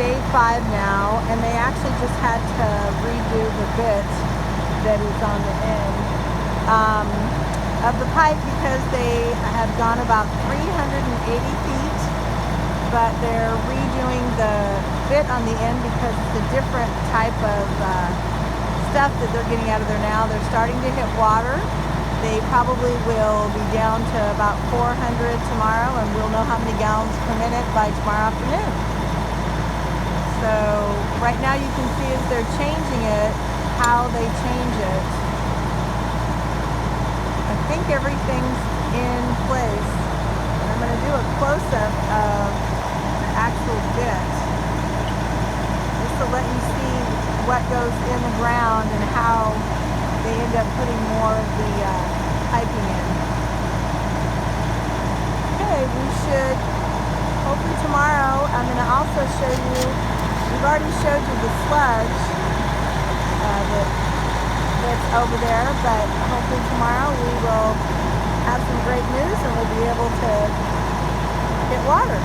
day 5 now, and they actually just had to redo the bit that is on the end of the pipe because they have gone about 380 feet, but they're redoing the bit on the end because it's a different type of stuff that they're getting out of there now. They're starting to hit water. They probably will be down to about 400 tomorrow, and we'll know how many gallons per minute by tomorrow afternoon. So right now you can see as they're changing it, how they change it. I think everything's in place. And I'm going to do a close-up of the actual bit, just to let you see what goes in the ground and how they end up putting more of the piping in. Okay, we should, hopefully tomorrow, I'm going to also show you, we've already showed you the sludge that's over there, but hopefully tomorrow we will have some great news and we'll be able to get water.